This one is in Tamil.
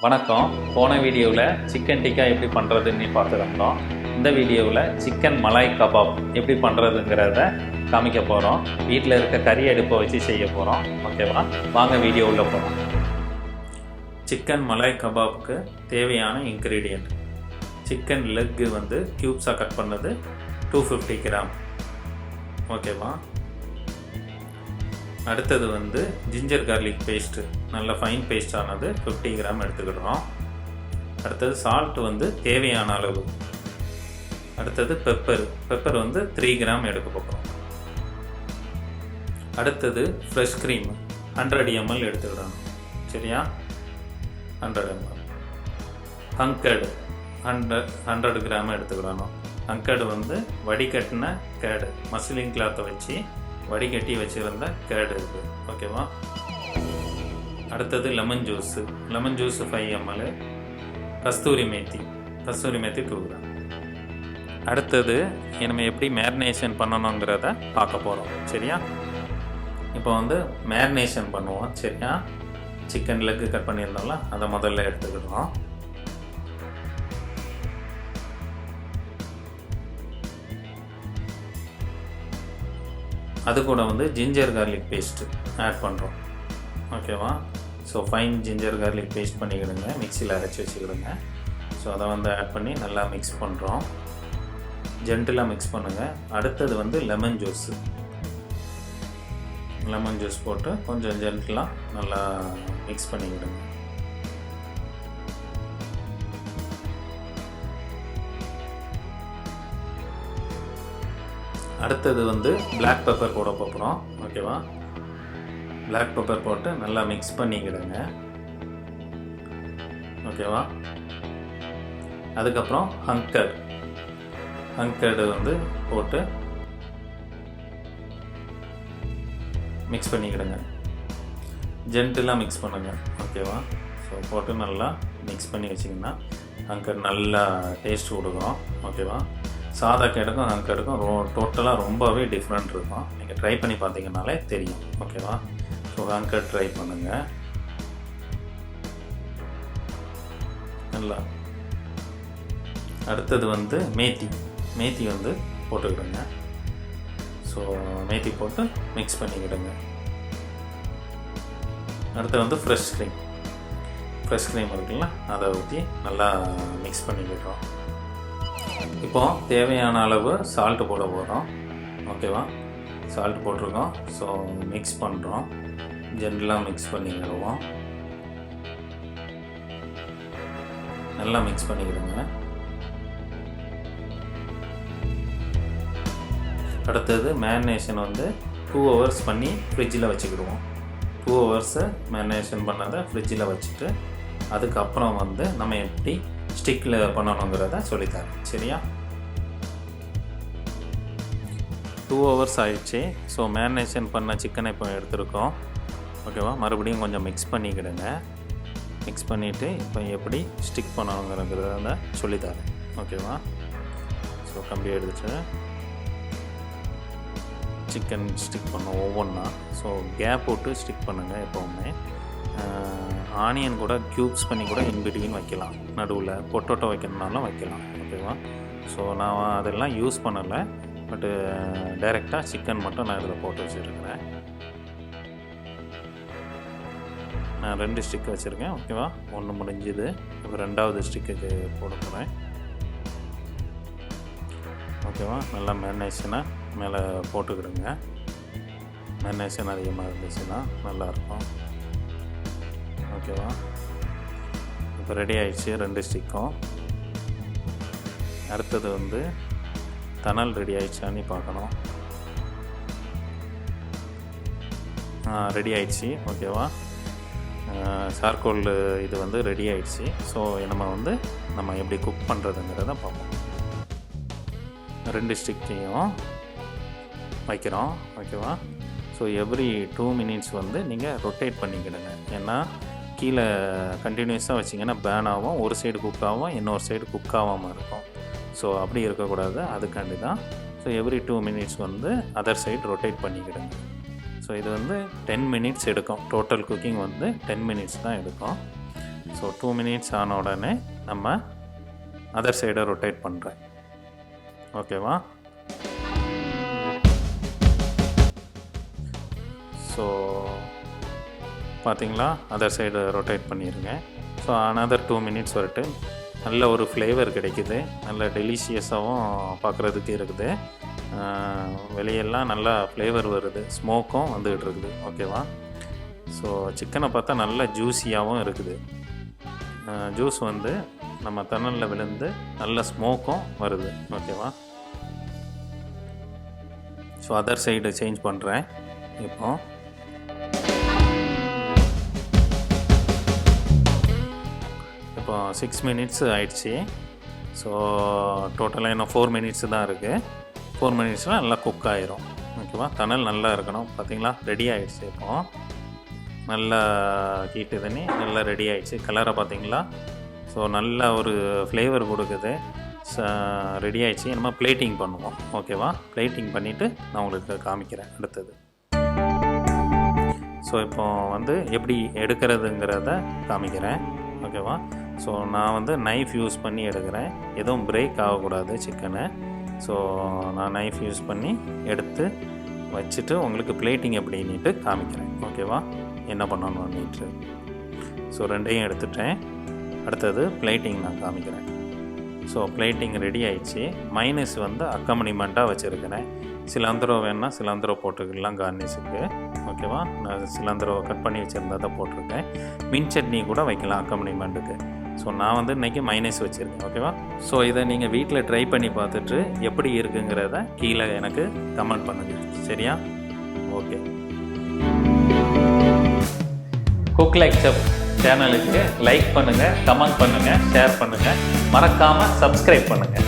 வணக்கம். போன வீடியோவில் சிக்கன் டிக்கா எப்படி பண்ணுறதுன்னு பார்த்துருந்தோம். இந்த வீடியோவில் சிக்கன் மலாய் கபாப் எப்படி பண்ணுறதுங்கிறத காமிக்க போகிறோம். வீட்டில் இருக்க கறி அடுப்பை வச்சு செய்ய போகிறோம். ஓகேவா, வாங்க வீடியோ உள்ள போகிறோம். சிக்கன் மலாய் கபாப்புக்கு தேவையான இன்க்ரீடியண்ட்: சிக்கன் லெக்கு வந்து க்யூப்ஸாக கட் பண்ணது 250 கிராம். ஓகேவா. அடுத்தது வந்து ஜிஞ்சர் கார்லிக் பேஸ்ட்டு, நல்ல ஃபைன் பேஸ்ட் ஆனது 50 கிராம் எடுத்துக்கிடுறோம். அடுத்தது சால்ட் வந்து தேவையான அளவு. அடுத்தது பெப்பர் வந்து 3 கிராம் எடுக்க போகிறோம். அடுத்தது ஃப்ரெஷ் க்ரீம் 100 ml எடுத்துக்கிடணும். சரியா, 100 ml. ஹங்கர்டு 100 கிராம் எடுத்துக்கிடணும். ஹங்கர்டு வந்து வடிகட்டின கேடு, மசிலிங் கிளாத்தை வச்சு வடிகட்டி வச்சுருந்த கேடு இருக்குது. ஓகேவா. அடுத்தது லெமன் ஜூஸு 5 ml. கஸ்தூரி மேத்தி 2 கிராம். அடுத்தது நம்ம எப்படி மேரினேஷன் பண்ணணுங்கிறத பார்க்க போகிறோம். சரியா, இப்போ வந்து மேரினேஷன் பண்ணுவோம். சரியா, சிக்கன் லெக்கு கட் பண்ணியிருந்தோம்ல, அதை முதல்ல எடுத்துக்கிடுறோம். அது கூட வந்து ஜிஞ்சர் கார்லிக் பேஸ்ட்டு ஆட் பண்ணுறோம். ஓகேவா. So fine ginger garlic paste பண்ணிக்கிடுங்க, மிக்சியில் அரைச்சி வச்சுக்கிடுங்க. ஸோ அதை வந்து ஆட் பண்ணி நல்லா மிக்ஸ் பண்ணுறோம். ஜென்டிலாக மிக்ஸ் பண்ணுங்கள். அடுத்தது வந்து லெமன் ஜூஸ் போட்டு கொஞ்சம் ஜென்டிலாக நல்லா மிக்ஸ் பண்ணிக்கிடுங்க. அடுத்தது வந்து பிளாக் பெப்பர் போட போகிறோம். ஓகேவா. பிளாக் பெப்பர் போட்டு நல்லா மிக்ஸ் பண்ணிக்கிடுங்க. ஓகேவா. அதுக்கப்புறம் ஹங்கர்டு வந்து போட்டு மிக்ஸ் பண்ணிக்கிடுங்க. ஜென்டிலாக மிக்ஸ் பண்ணுங்கள். ஓகேவா. ஸோ போட்டு நல்லா மிக்ஸ் பண்ணி வச்சிங்கன்னா ஹங்கர்டு நல்லா டேஸ்ட் கொடுக்கும். ஓகேவா. சாதா கேடுக்கும் ஹங்கர்டுக்கும் டோட்டலாக ரொம்பவே டிஃப்ரெண்ட் இருக்கும். நீங்கள் ட்ரை பண்ணி பார்த்தீங்கன்னாலே தெரியும். ஓகேவா. ஸோ ஹங்கர்டு ட்ரை பண்ணுங்கள் நல்லா. அடுத்தது வந்து மேத்தி வந்து போட்டுக்கிடுங்க. ஸோ மேத்தி போட்டு மிக்ஸ் பண்ணிக்கிடுங்க. அடுத்து வந்து ஃப்ரெஷ் க்ரீம் இருக்குல்ல, அதை ஊற்றி நல்லா மிக்ஸ் பண்ணிக்கிடுறோம். இப்போ தேவையான அளவு சால்ட்டு போட போகிறோம். ஓகேவா. சால்ட் போட்டிருக்கோம். ஸோ மிக்ஸ் பண்ணுறோம். ஜென்ரலாக மிக்ஸ் பண்ணிக்கிடுவோம். நல்லா மிக்ஸ் பண்ணிக்கிடுங்க. அடுத்தது மேரினேஷன் வந்து 2 hours பண்ணி ஃப்ரிட்ஜில் வச்சுக்கிடுவோம். 2 hours மேரினேஷன் பண்ணதை ஃப்ரிட்ஜில் வச்சுட்டு அதுக்கப்புறம் வந்து நம்ம எப்படி ஸ்டிக்கில் பண்ணணுங்கிறத சொல்லித்தரேன். சரியா. 2 hours ஆயிடுச்சு. ஸோ மேரினேஷன் பண்ண சிக்கனை இப்போ எடுத்துருக்கோம். ஓகேவா. மறுபடியும் கொஞ்சம் மிக்ஸ் பண்ணிக்கிடுங்க. மிக்ஸ் பண்ணிவிட்டு இப்போ எப்படி ஸ்டிக் பண்ணணுங்கிறத சொல்லித்தரேன். ஓகேவா. ஸோ கம்பி எடுத்துட்டு சிக்கன் ஸ்டிக் பண்ணோம் ஒவ்வொன்றா. ஸோ கேப் போட்டு ஸ்டிக் பண்ணுங்கள். எப்போவுமே ஆனியன் கூட க்யூப்ஸ் பண்ணி கூட இன்பிட்வீன் வைக்கலாம். நடுவில் பொட்டோட்டோ வைக்கணுன்னாலும் வைக்கலாம். ஓகேவா. ஸோ நான் அதெல்லாம் யூஸ் பண்ணலை. பட்டு டைரெக்டாக சிக்கன் மட்டும் நான் இதில் போட்டு வச்சுருக்கிறேன். நான் 2 ஸ்டிக் வச்சுருக்கேன். ஓகேவா. 1 முடிஞ்சுது. இப்போ 2வது ஸ்டிக்கு போட போகிறேன். ஓகேவா. நல்லா மேரினேஷனை மேலே போட்டுக்கிடுங்க. மேரினேஷன் அதிகமாக இருந்துச்சுன்னா நல்லாயிருக்கும். ஓகேவா. இப்போ ரெடி ஆகிடுச்சு 2 ஸ்டிக்கும். அடுத்தது வந்து தணல் ரெடி ஆகிடுச்சான்னு பார்க்கணும். ரெடி ஆகிடுச்சு. ஓகேவா. சார்கோல் இது வந்து ரெடி ஆகிடுச்சு. ஸோ நம்ம எப்படி குக் பண்ணுறதுங்கிறத பார்ப்போம். 2 ஸ்டிக்கையும் வைக்கிறோம். ஓகேவா. ஸோ எவ்ரி 2 minutes வந்து நீங்கள் ரொட்டேட் பண்ணிக்கிடுங்க. ஏன்னா கீழே கண்டினியூஸாக வச்சிங்கன்னா பேர்ன் ஆகும். ஒரு சைடு குக் ஆகும், இன்னொரு சைடு குக் ஆகாமல் இருக்கும். ஸோ அப்படி இருக்கக்கூடாது. அதுக்காண்டி தான். ஸோ எவ்ரி 2 minutes வந்து அதர் சைடு ரொட்டேட் பண்ணிக்கிடுங்க. ஸோ இது வந்து 10 minutes எடுக்கும். டோட்டல் குக்கிங் வந்து 10 minutes தான் எடுக்கும். ஸோ 2 மினிட்ஸ் ஆன உடனே நம்ம அதர் சைடை ரொட்டேட் பண்ணுறேன். ஓகேவா? ஸோ பார்த்தீங்களா, அதர் சைடு ரொட்டேட் பண்ணிடுங்க. ஸோ அனதர் 2 மினிட்ஸ் வரட்டு. நல்ல ஒரு ஃப்ளேவர் கிடைக்குது, நல்ல டெலிஷியஸாகவும் பார்க்குறதுக்கு இருக்குது. வெளியெல்லாம் நல்லா ஃப்ளேவர் வருது, ஸ்மோக்கும் வந்துக்கிட்டு இருக்குது. ஓகேவா? ஸோ சிக்கனை பார்த்தா நல்லா ஜூஸியாகவும் இருக்குது. ஜூஸ் வந்து நம்ம தணலில் விழுந்து நல்ல ஸ்மோக்கும் வருது. ஓகேவா? ஸோ அதர் சைடு சேஞ்ச் பண்ணுறேன். இப்போ 6 மினிட்ஸ் ஆயிடுச்சு. ஸோ டோட்டலாக இன்னும் 4 மினிட்ஸ் தான் இருக்குது. 4 மினிட்ஸில் நல்லா குக் ஆயிரும். ஓகேவா? தணல் நல்லா இருக்கணும். பார்த்தீங்களா, ரெடி ஆகிடுச்சு. இப்போது நல்லா ஹீட்டு தண்ணி நல்லா ரெடி ஆகிடுச்சு. கலரை பார்த்தீங்களா? ஸோ நல்ல ஒரு ஃப்ளேவர் கொடுக்குது. ரெடி ஆகிடுச்சு. நம்ம பிளேட்டிங் பண்ணுவோம். ஓகேவா? பிளேட்டிங் பண்ணிவிட்டு நான் உங்களுக்கு காமிக்கிறேன் அடுத்தது. ஸோ இப்போ வந்து எப்படி எடுக்கிறதுங்கிறத காமிக்கிறேன். ஓகேவா? ஸோ நான் வந்து நைஃப் யூஸ் பண்ணி எடுக்கிறேன். எதுவும் பிரேக் ஆகக்கூடாது சிக்கனை. ஸோ நான் நைஃப் யூஸ் பண்ணி எடுத்து வச்சுட்டு உங்களுக்கு பிளேட்டிங் எப்படின்ட்டு காமிக்கிறேன். ஓகேவா? என்ன பண்ணணும்னுட்டு. ஸோ ரெண்டையும் எடுத்துட்டேன். அடுத்தது பிளேட்டிங் நான் காமிக்கிறேன். ஸோ பிளேட்டிங் ரெடி ஆயிடுச்சு. மைனஸ் வந்து அக்கம்பனிமெண்ட்டாக வச்சுருக்கிறேன். சிலந்தரோ வேணால் சிலந்தரோ போட்டுக்கலாம் கார்னிஷுக்கு. ஓகேவா? நான் சிலந்தரோ கட் பண்ணி வச்சுருந்ததை போட்டிருக்கேன். மின் சட்னி கூட வைக்கலாம் அக்கம்பனிமெண்ட்டுக்கு. ஸோ நான் வந்து இன்றைக்கி மைனஸ் வச்சுருக்கேன். ஓகேவா? ஸோ இதை நீங்கள் வீட்டில் ட்ரை பண்ணி பார்த்துட்டு எப்படி இருக்குங்கிறத கீழே எனக்கு கமெண்ட் பண்ணுங்கள். சரியா? ஓகே. குக் லைக் செஃப் சேனலுக்கு லைக் பண்ணுங்கள், கமெண்ட் பண்ணுங்கள், ஷேர் பண்ணுங்கள், மறக்காமல் சப்ஸ்கிரைப் பண்ணுங்கள்.